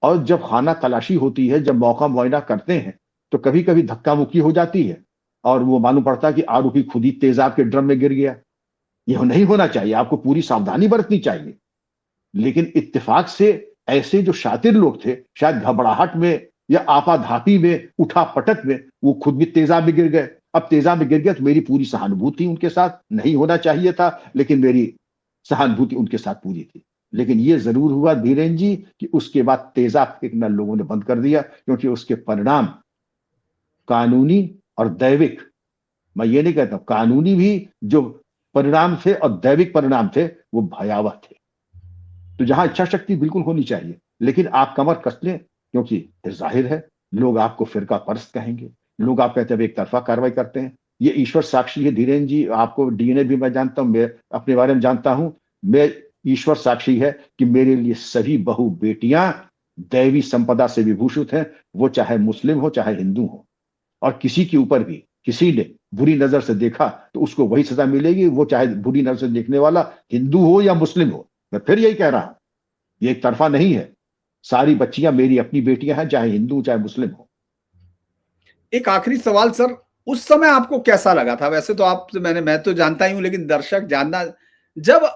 और जब खाना तलाशी होती है, जब मौका मुआयना करते हैं, तो कभी कभी धक्का मुक्की हो जाती है और वो मालूम पड़ता है कि आरोपी खुद ही तेजाब के ड्रम में गिर गया। यह नहीं होना चाहिए, आपको पूरी सावधानी बरतनी चाहिए। लेकिन इत्तेफाक से ऐसे जो शातिर लोग थे, शायद घबराहट में या आपाधापी में, उठा पटक में, वो खुद भी तेजाब में गिर गए अब तेजाब में गिर गया तो मेरी पूरी सहानुभूति उनके साथ, नहीं होना चाहिए था, लेकिन मेरी सहानुभूति उनके साथ पूरी थी। लेकिन ये जरूर हुआ धीरेन्द्र जी कि उसके बाद तेजाब फेंकना लोगों ने बंद कर दिया, क्योंकि उसके परिणाम कानूनी और दैविक, मैं ये नहीं कहता, कानूनी भी जो परिणाम थे और दैविक परिणाम थे वो भयावह थे। तो जहां इच्छा शक्ति बिल्कुल होनी चाहिए, लेकिन आप कमर कस लें, क्योंकि जाहिर है लोग आपको फिरका परस्त कहेंगे, लोग आप कहते हैं एक तरफा कार्रवाई करते हैं। ये ईश्वर साक्षी है धीरेन्द्र जी, आपको डीएनए भी मैं जानता हूं, मैं अपने बारे में जानता हूं, मैं ईश्वर साक्षी है कि मेरे लिए सभी बहु बेटियां दैवी संपदा से विभूषित हैं, वो चाहे मुस्लिम हो चाहे हिंदू हो। और किसी के ऊपर भी किसी ने बुरी नजर से देखा तो उसको वही सजा मिलेगी, वो चाहे बुरी नजर से देखने वाला हिंदू हो या मुस्लिम हो। मैं फिर यही कह रहा हूं, ये एक तरफा नहीं है, सारी बच्चियां मेरी अपनी बेटियां हैं, चाहे हिंदू चाहे मुस्लिम हो। एक आखिरी सवाल सर, उस समय आपको कैसा लगा था? वैसे तो आप मैं तो जानता ही हूं, लेकिन दर्शक जानना, जब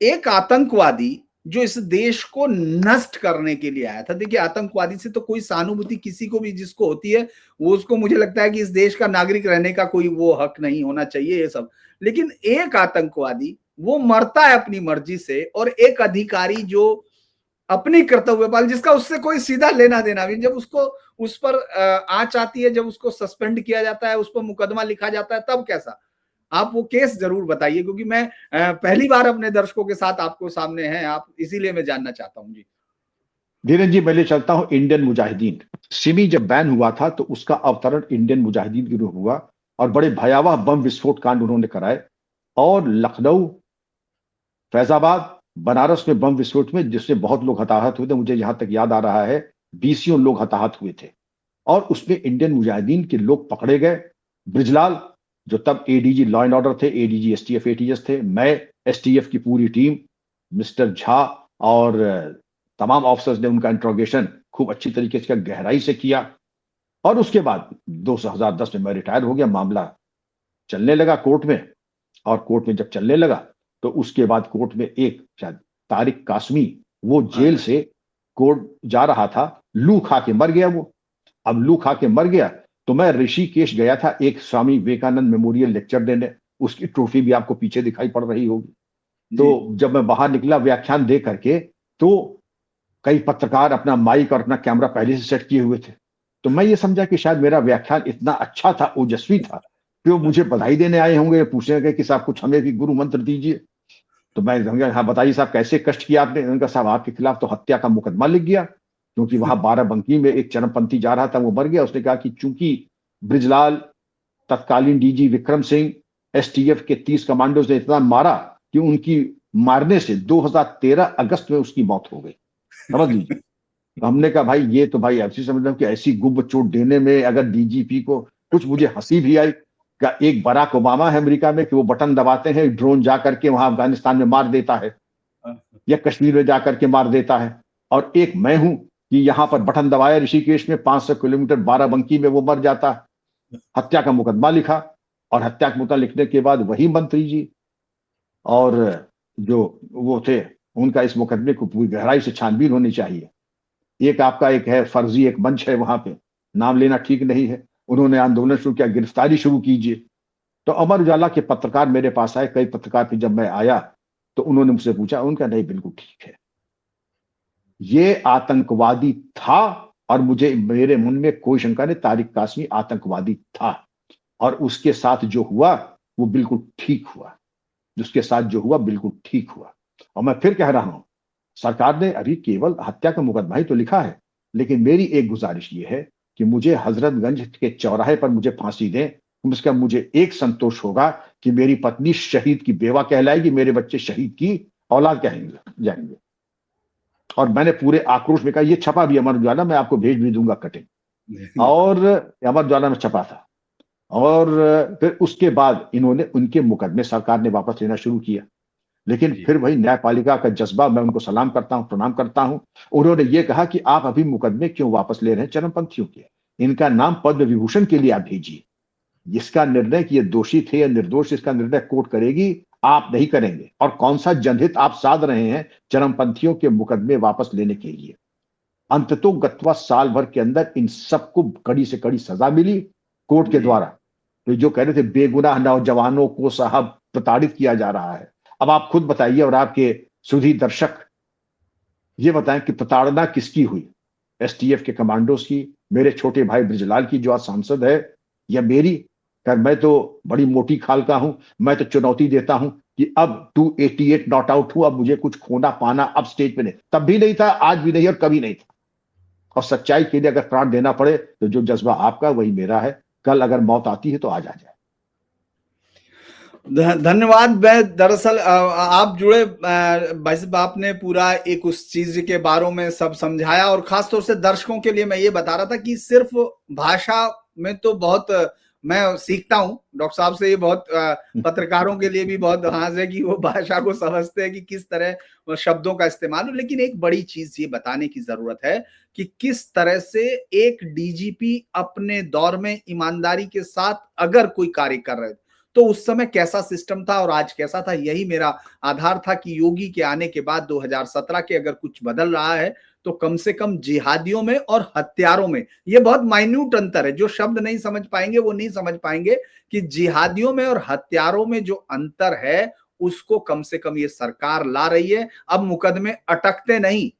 एक आतंकवादी जो इस देश को नष्ट करने के लिए आया था, देखिए आतंकवादी से तो कोई सहानुभूति किसी को भी जिसको होती है, वो उसको, मुझे लगता है कि इस देश का नागरिक रहने का कोई वो हक नहीं होना चाहिए ये सब, लेकिन एक आतंकवादी वो मरता है अपनी मर्जी से, और एक अधिकारी जो अपनी कर्तव्य पाल, जिसका उससे कोई सीधा लेना देना भी, जब उसको उस पर आंच आती है, जब उसको सस्पेंड किया जाता है, उस पर मुकदमा लिखा जाता है, तब कैसा? आप वो केस जरूर बताइए, क्योंकि मैं पहली बार अपने दर्शकों के साथ आपको सामने हैं आप, इसीलिए मैं जानना चाहता हूं जी। धीरेन्द्र जी, मैं ले चलता हूं इंडियन मुजाहिदीन। सिमी जब बैन हुआ था तो उसका अवतरण इंडियन मुजाहिदीन के रूप हुआ, और बड़े भयावह बम विस्फोट कांड उन्होंने कराए। और लखनऊ, फैजाबाद, बनारस में बम विस्फोट में जिससे बहुत लोग हताहत हुए थे, मुझे यहां तक याद आ रहा है 20 लोग हताहत हुए थे। और उसमें इंडियन मुजाहिदीन के लोग पकड़े गए। ब्रिजलाल, जो तब एडीजी लॉ एंड ऑर्डर थे, एडीजी एसटीएफ एटीएस थे, मैं, एसटीएफ की पूरी टीम, मिस्टर झा और तमाम ऑफिसर्स ने उनका इंट्रोगेशन खूब अच्छी तरीके से गहराई से किया। और उसके बाद 2010 में मैं रिटायर हो गया, मामला चलने लगा कोर्ट में। और कोर्ट में जब चलने लगा तो उसके बाद कोर्ट में एक शायद तारिक कासमी, वो जेल से कोर्ट जा रहा था, लू खा के मर गया वो। अब लू खा के मर गया तो मैं ऋषिकेश गया था एक स्वामी विवेकानंद मेमोरियल लेक्चर देने, उसकी ट्रॉफी भी आपको पीछे दिखाई पड़ रही होगी। तो जब मैं बाहर निकला व्याख्यान दे करके, तो कई पत्रकार अपना माइक और अपना कैमरा पहले से सेट किए हुए थे। तो मैं ये समझा कि शायद मेरा व्याख्यान इतना अच्छा था, ओजस्वी था, कि वो मुझे बधाई देने आए होंगे, पूछेंगे कि साहब कुछ हमें भी गुरु मंत्र दीजिए। तो मैं समझा, हाँ बताइए साहब कैसे कष्ट किया आपने? उनका साहब आपके खिलाफ तो हत्या का मुकदमा लिख गया, क्योंकि वहां बाराबंकी में एक चरमपंथी जा रहा था, वो मर गया। उसने कहा कि चूंकि ब्रिजलाल, तत्कालीन डीजी विक्रम सिंह, एसटीएफ के 30 कमांडोज ने इतना मारा कि उनकी मारने से 2013 अगस्त में उसकी मौत हो गई, समझ लीजिए। तो हमने कहा भाई ये तो भाई ऐसी समझ कि ऐसी गुब चोट देने में अगर डीजीपी को कुछ, मुझे हंसी भी आई। क्या एक बराक ओबामा है अमेरिका में कि वो बटन दबाते हैं, ड्रोन जा करके वहां अफगानिस्तान में मार देता है या कश्मीर में जाकर के मार देता है, और एक मैं हूं कि यहां पर बटन दबाया ऋषिकेश में 500 किलोमीटर बाराबंकी में वो मर जाता है। हत्या का मुकदमा लिखा, और हत्या का मुकदमा लिखने के बाद वही मंत्री जी और जो वो थे, उनका इस मुकदमे को पूरी गहराई से छानबीन होनी चाहिए। एक आपका एक है फर्जी एक मंच है वहां पे, नाम लेना ठीक नहीं है, उन्होंने आंदोलन शुरू किया, गिरफ्तारी शुरू कीजिए। तो अमर उजाला के पत्रकार मेरे पास आए, कई पत्रकार थे। जब मैं आया तो उन्होंने मुझसे पूछा, उनका नहीं बिल्कुल ठीक है, ये आतंकवादी था, और मुझे मेरे मन में कोई शंका नहीं, तारिक कासमी आतंकवादी था, और उसके साथ जो हुआ वो बिल्कुल ठीक हुआ, जिसके साथ जो हुआ बिल्कुल ठीक हुआ। और मैं फिर कह रहा हूं, सरकार ने अभी केवल हत्या का मुकदमा ही तो लिखा है, लेकिन मेरी एक गुजारिश ये है कि मुझे हजरतगंज के चौराहे पर मुझे फांसी दें, उसका मुझे एक संतोष होगा कि मेरी पत्नी शहीद की बेवा कहलाएगी, मेरे बच्चे शहीद की औलाद कहेंगे जाएंगे। और मैंने पूरे आक्रोश में कहा, ये छपा भी अमर उजाला, मैं आपको भेज भी दूंगा कटिंग, और अमर उजाला में छपा था। और फिर उसके बाद इन्होंने उनके मुकदमे सरकार ने वापस लेना शुरू किया। लेकिन फिर वही न्यायपालिका का जज्बा, मैं उनको सलाम करता हूं, प्रणाम करता हूं। उन्होंने ये कहा कि आप अभी मुकदमे क्यों वापस ले रहे हैं चरमपंथियों के, इनका नाम पद्म विभूषण के लिए आप भेजिए। इसका निर्णय कि ये दोषी थे या निर्दोष, इसका निर्णय कोर्ट करेगी, आप नहीं करेंगे। और कौन सा जनहित आप साध रहे हैं चरमपंथियों के मुकदमे वापस लेने के लिए? अंततोगत्वा साल भर के अंदर इन सबको कड़ी से कड़ी सजा मिली कोर्ट के द्वारा। तो जो कह रहे थे बेगुनाह नौजवानों को साहब प्रताड़ित किया जा रहा है। अब आप खुद बताइए और आपके सुधी दर्शक ये बताएं कि प्रताड़ना किसकी हुई? एसटीएफ के कमांडोज की, मेरे छोटे भाई ब्रजलाल की जो आज सांसद है, या मेरी? कर मैं तो बड़ी मोटी खाल का हूं, मैं तो चुनौती देता हूं कि अब 288 नॉट आउट हूं, अब मुझे कुछ खोना पाना अब स्टेज पे नहीं, तब भी नहीं था, आज भी नहीं और कभी नहीं था। और सच्चाई के लिए अगर प्राण देना पड़े तो जो जज्बा आपका वही मेरा है। कल अगर मौत आती है तो आज आ जाए। धन्यवाद। मैं दरअसल आप जुड़े भाई साहब, आपने पूरा एक उस चीज के बारे में सब समझाया, और खासतौर से दर्शकों के लिए मैं ये बता रहा था कि सिर्फ भाषा में तो बहुत मैं सीखता हूं डॉक्टर साहब से, ये बहुत पत्रकारों के लिए भी बहुत हाथ है कि वो भाषा को समझते हैं कि किस तरह शब्दों का इस्तेमाल हो। लेकिन एक बड़ी चीज ये बताने की जरूरत है कि किस तरह से एक डीजीपी अपने दौर में ईमानदारी के साथ अगर कोई कार्य कर रहे थे तो उस समय कैसा सिस्टम था और आज कैसा था। यही मेरा आधार था कि योगी के आने के बाद 2017 के अगर कुछ बदल रहा है तो कम से कम जिहादियों में और हत्यारों में, ये बहुत माइन्यूट अंतर है, जो शब्द नहीं समझ पाएंगे वो नहीं समझ पाएंगे कि जिहादियों में और हत्यारों में जो अंतर है उसको कम से कम ये सरकार ला रही है। अब मुकदमे अटकते नहीं,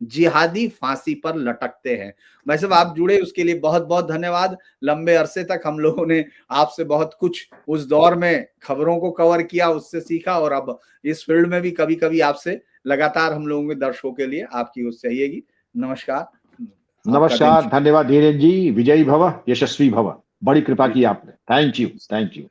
जिहादी फांसी पर लटकते हैं। भाई साहब आप जुड़े उसके लिए बहुत बहुत धन्यवाद। लंबे अरसे तक हम लोगों ने आपसे बहुत कुछ उस दौर में खबरों को कवर किया, उससे सीखा, और अब इस फील्ड में भी कभी कभी आपसे लगातार हम लोगों के दर्शकों के लिए आपकी उस चाहिएगी। नमस्कार। नमस्कार, धन्यवाद धीरेन्द्र जी। विजयी भव, यशस्वी भव। बड़ी कृपा की आपने। Thank you, thank you.